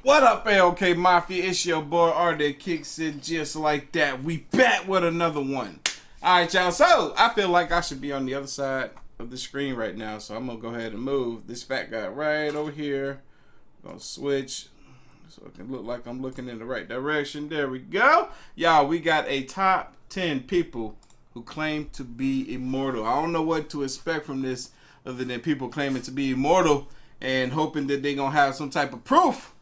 What up, AOK Mafia? It's your boy Artofkickz, and just like that, we back with another one. Alright, y'all. So, I feel like I should be on the other side of the screen right now, so I'm going to go ahead and move this fat guy right over here. I'm going to switch so it can look like I'm looking in the right direction. There we go. Y'all, we got a top 10 people who claim to be immortal. I don't know what to expect from this other than people claiming to be immortal and hoping that they're going to have some type of proof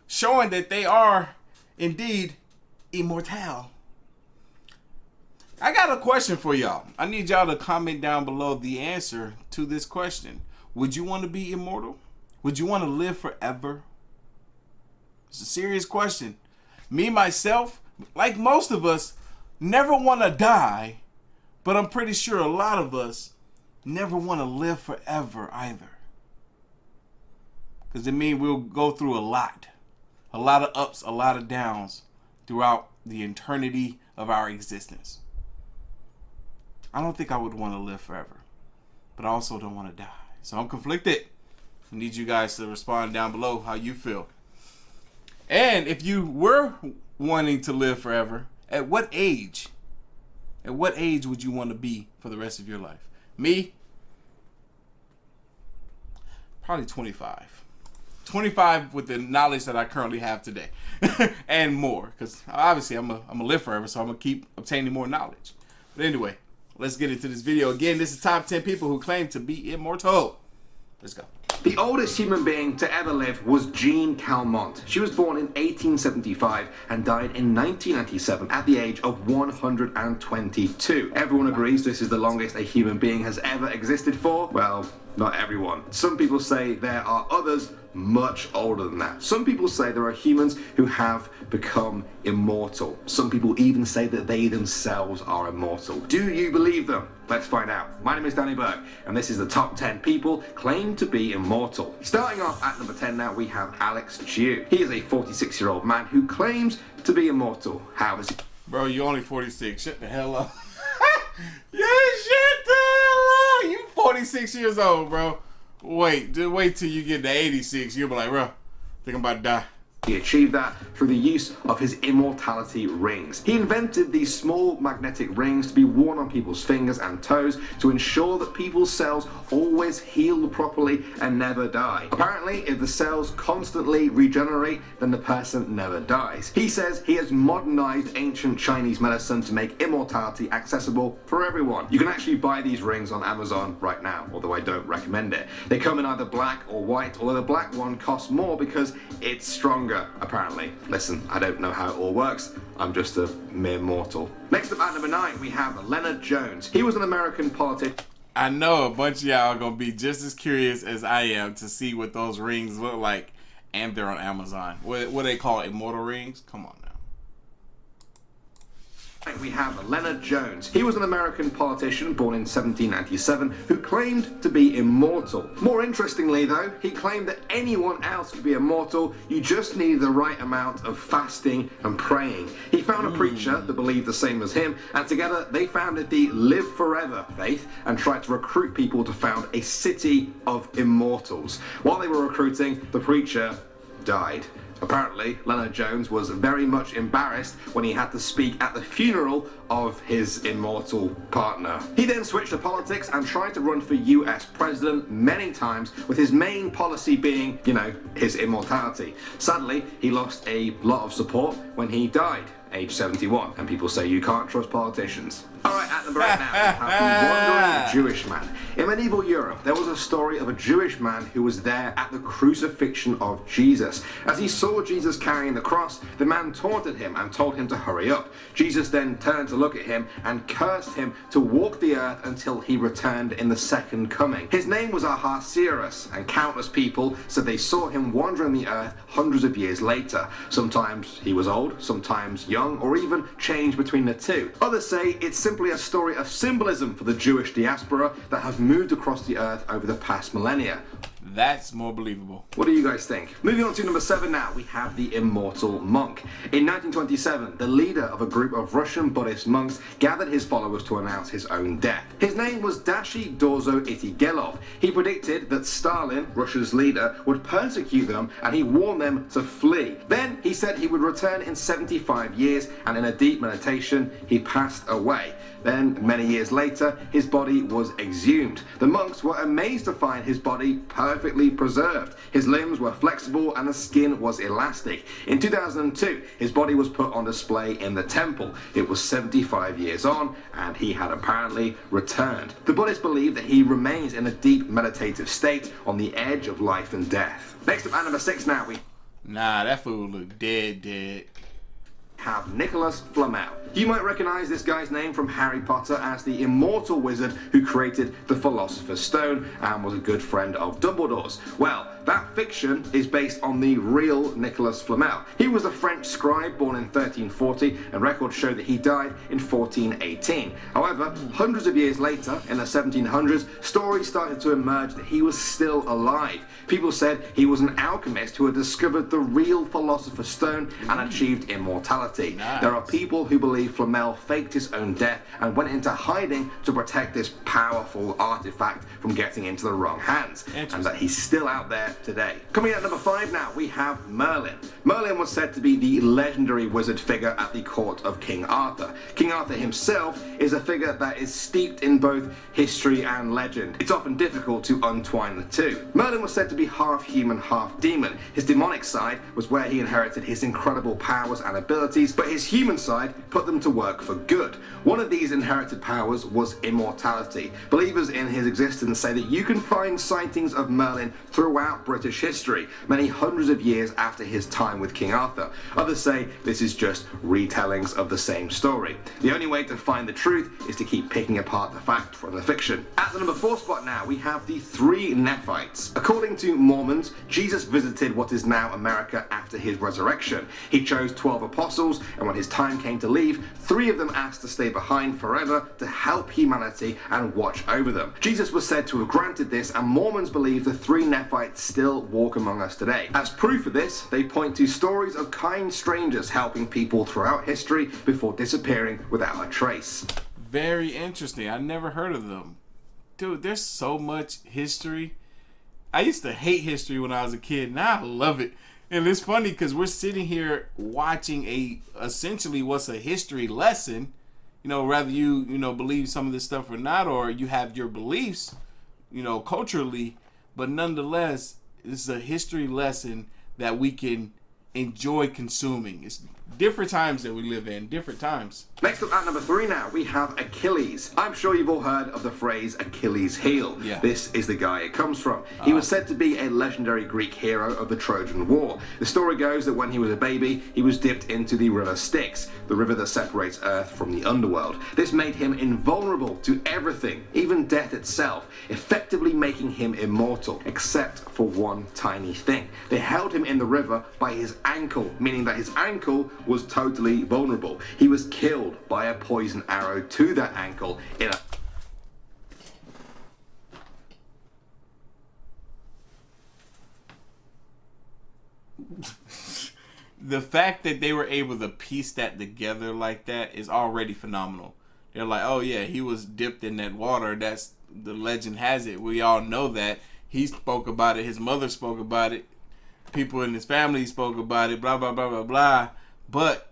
showing that they are indeed immortal. I got a question for y'all. I need y'all to comment down below the answer to this question. Would you want to be immortal? Would you want to live forever? It's a serious question. Me, myself, like most of us, never want to die, but I'm pretty sure a lot of us never want to live forever either. Because it means we'll go through a lot of ups, a lot of downs throughout the eternity of our existence. I don't think I would want to live forever, but I also don't want to die. So I'm conflicted. I need you guys to respond down below how you feel. And if you were wanting to live forever, at what age? At what age would you want to be for the rest of your life? Me? Probably 25. 25 with the knowledge that I currently have today. And more. Because obviously I'm gonna live forever, so I'm going to keep obtaining more knowledge. But anyway, let's get into this video. Again, this is top 10 people who claim to be immortal. Let's go. The oldest human being to ever live was Jean Calment. She was born in 1875 and died in 1997 at the age of 122. Everyone agrees this is the longest a human being has ever existed for. Well, not everyone. Some people say there are others much older than that. Some people say there are humans who have become immortal. Some people even say that they themselves are immortal. Do you believe them? Let's find out. My name is Danny Burke, and this is the top 10 people claimed to be immortal. Starting off at number 10 now, we have Alex Chiu. He is a 46-year-old man who claims to be immortal. How is he? Bro, you're only 46. Shut the hell up. Yeah, shut the hell up. You 46 years old, bro. Wait till you get to 86. You'll be like, bro, I think I'm about to die. He achieved that through the use of his immortality rings. He invented these small magnetic rings to be worn on people's fingers and toes to ensure that people's cells always heal properly and never die. Apparently, if the cells constantly regenerate, then the person never dies. He says he has modernized ancient Chinese medicine to make immortality accessible for everyone. You can actually buy these rings on Amazon right now, although I don't recommend it. They come in either black or white, although the black one costs more because it's stronger, apparently. Listen, I don't know how it all works. I'm just a mere mortal. Next up at number 9, we have Leonard Jones. He was an American politician. I know a bunch of y'all are going to be just as curious as I am to see what those rings look like, and they're on Amazon. What they call immortal rings? Come on now. We have Leonard Jones. He was an American politician born in 1797 who claimed to be immortal. More interestingly though, he claimed that anyone else could be immortal, you just need the right amount of fasting and praying. He found a preacher that believed the same as him, and together they founded the Live Forever faith and tried to recruit people to found a city of immortals. While they were recruiting, the preacher died. Apparently, Leonard Jones was very much embarrassed when he had to speak at the funeral of his immortal partner. He then switched to politics and tried to run for US president many times, with his main policy being, his immortality. Sadly, he lost a lot of support when he died, age 71, and people say you can't trust politicians. Alright, at number 8 now, we have the wandering Jewish man. In medieval Europe, there was a story of a Jewish man who was there at the crucifixion of Jesus. As he saw Jesus carrying the cross, the man taunted him and told him to hurry up. Jesus then turned to look at him and cursed him to walk the earth until he returned in the second coming. His name was Ahasuerus, and countless people said they saw him wandering the earth hundreds of years later. Sometimes he was old, sometimes young, or even changed between the two. Others say it's simply a story of symbolism for the Jewish diaspora that have moved across the earth over the past millennia. That's more believable. What do you guys think? Moving on to number 7 now, we have the Immortal Monk. In 1927, the leader of a group of Russian Buddhist monks gathered his followers to announce his own death. His name was Dashi Dorzo Itigelov. He predicted that Stalin, Russia's leader, would persecute them, and he warned them to flee. Then he said he would return in 75 years, and in a deep meditation, he passed away. Then, many years later, his body was exhumed. The monks were amazed to find his body perfectly preserved. His limbs were flexible and the skin was elastic. In 2002, his body was put on display in the temple. It was 75 years on, and he had apparently returned. The Buddhists believe that he remains in a deep meditative state on the edge of life and death. Next up at number 6 now, we That fool look dead. have Nicolas Flam. You might recognize this guy's name from Harry Potter as the immortal wizard who created the Philosopher's Stone and was a good friend of Dumbledore's. Well, that fiction is based on the real Nicolas Flamel. He was a French scribe born in 1340, and records show that he died in 1418. However, hundreds of years later, in the 1700s, stories started to emerge that he was still alive. People said he was an alchemist who had discovered the real Philosopher's Stone and achieved immortality. Nice. There are people who believe Flamel faked his own death and went into hiding to protect this powerful artifact from getting into the wrong hands, and that he's still out there today. Coming at number 5 now, we have Merlin. Merlin was said to be the legendary wizard figure at the court of King Arthur. King Arthur himself is a figure that is steeped in both history and legend. It's often difficult to untwine the two. Merlin was said to be half human, half demon. His demonic side was where he inherited his incredible powers and abilities, but his human side put them to work for good. One of these inherited powers was immortality. Believers in his existence say that you can find sightings of Merlin throughout British history, many hundreds of years after his time with King Arthur. Others say this is just retellings of the same story. The only way to find the truth is to keep picking apart the fact from the fiction. At the number 4 spot now, we have the Three Nephites. According to Mormons, Jesus visited what is now America after his resurrection. He chose 12 apostles, and when his time came to leave, 3 of them asked to stay behind forever to help humanity and watch over them. Jesus was said to have granted this, and Mormons believe the Three Nephites still walk among us today. As proof of this, they point to stories of kind strangers helping people throughout history before disappearing without a trace. Very interesting. I never heard of them. Dude, there's so much history. I used to hate history when I was a kid. Now I love it. And it's funny because we're sitting here watching essentially what's a history lesson. Whether you believe some of this stuff or not, or you have your beliefs, culturally, but nonetheless, this is a history lesson that we can enjoy consuming. It's different times that we live in, different times. Next up at number 3 now, we have Achilles. I'm sure you've all heard of the phrase Achilles' heel. Yeah. This is the guy it comes from. He was said to be a legendary Greek hero of the Trojan War. The story goes that when he was a baby, he was dipped into the river Styx, the river that separates Earth from the underworld. This made him invulnerable to everything, even death itself, effectively making him immortal, except for one tiny thing. They held him in the river by his ankle, meaning that his ankle was totally vulnerable. He was killed by a poison arrow to that ankle in a The fact that they were able to piece that together like that is already phenomenal. They're like, oh yeah, he was dipped in that water. That's the legend has it. We all know that. He spoke about it. His mother spoke about it. People in his family spoke about it. Blah, blah, blah, blah, blah. But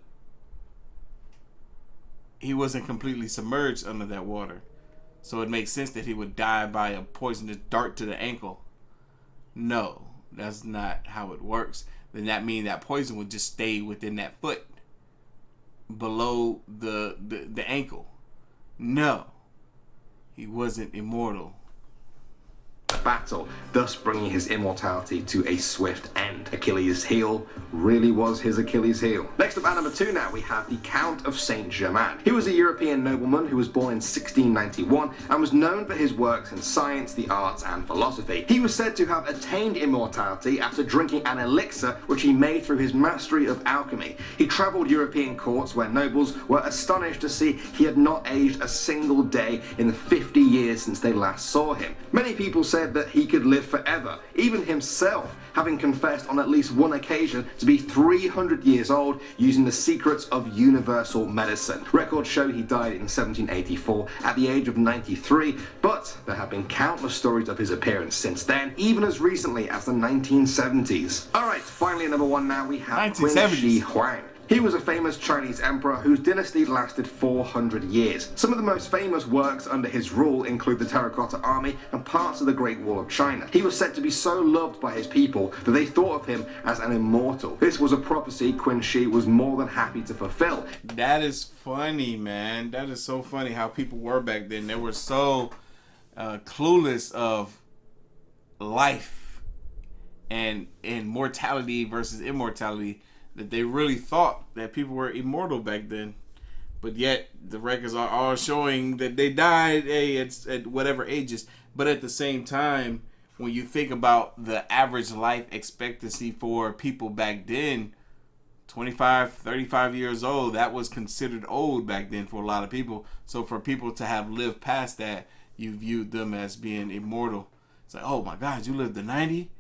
he wasn't completely submerged under that water. So it makes sense that he would die by a poisonous dart to the ankle. No, that's not how it works. Then that means that poison would just stay within that foot below the ankle. No, he wasn't immortal. Battle, thus bringing his immortality to a swift end. Achilles' heel really was his Achilles' heel. Next up at number 2 now, we have the Count of Saint-Germain. He was a European nobleman who was born in 1691 and was known for his works in science, the arts, and philosophy. He was said to have attained immortality after drinking an elixir which he made through his mastery of alchemy. He traveled European courts where nobles were astonished to see he had not aged a single day in the 50 years since they last saw him. Many people said that he could live forever, even himself having confessed on at least one occasion to be 300 years old using the secrets of universal medicine. Records show he died in 1784 at the age of 93, but there have been countless stories of his appearance since then, even as recently as the 1970s. Alright, finally number one now we have Qin Shi Huang. He was a famous Chinese emperor whose dynasty lasted 400 years. Some of the most famous works under his rule include the Terracotta Army and parts of the Great Wall of China. He was said to be so loved by his people that they thought of him as an immortal. This was a prophecy Qin Shi was more than happy to fulfill. That is funny, man. That is so funny how people were back then. They were so clueless of life and mortality versus immortality, that they really thought that people were immortal back then. But yet the records are all showing that they died at whatever ages. But at the same time, when you think about the average life expectancy for people back then, 25, 35 years old, that was considered old back then for a lot of people. So for people to have lived past that, you viewed them as being immortal. It's like, oh my God, you lived to 90?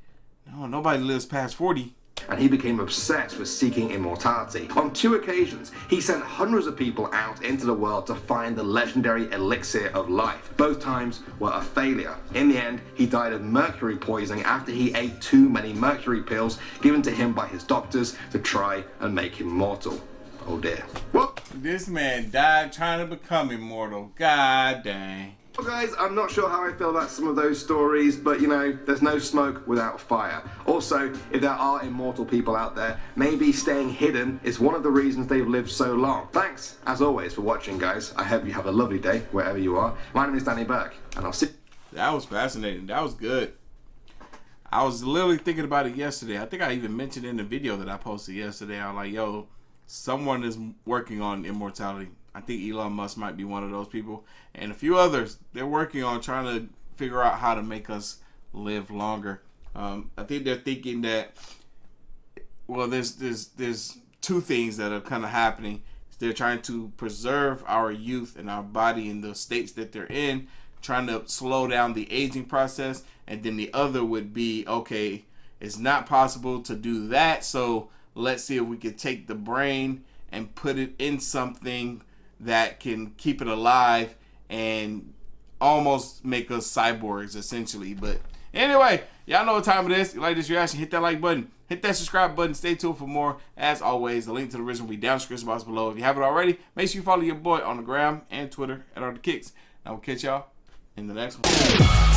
No, nobody lives past 40. And he became obsessed with seeking immortality. On 2 occasions, he sent hundreds of people out into the world to find the legendary elixir of life. Both times were a failure. In the end, he died of mercury poisoning after he ate too many mercury pills given to him by his doctors to try and make him mortal. Oh dear. Well, this man died trying to become immortal. God dang. Well guys, I'm not sure how I feel about some of those stories, but you know, there's no smoke without fire. Also, if there are immortal people out there, maybe staying hidden is one of the reasons they've lived so long. Thanks, as always, for watching guys. I hope you have a lovely day, wherever you are. My name is Danny Burke, and I'll see... That was fascinating. That was good. I was literally thinking about it yesterday. I think I even mentioned in the video that I posted yesterday. I was like, yo, someone is working on immortality. I think Elon Musk might be one of those people, and a few others. They're working on trying to figure out how to make us live longer. I think they're thinking that, well, there's 2 things that are kind of happening. They're trying to preserve our youth and our body in the states that they're in, trying to slow down the aging process, and then the other would be, okay, it's not possible to do that, so let's see if we could take the brain and put it in something that can keep it alive and almost make us cyborgs, essentially. But anyway, y'all know what time it is. If you like this reaction, hit that like button, hit that subscribe button, stay tuned for more. As always, the link to the original will be down in the description box below. If you haven't already, make sure you follow your boy on the gram and Twitter at Artofkickz. I will catch y'all in the next one.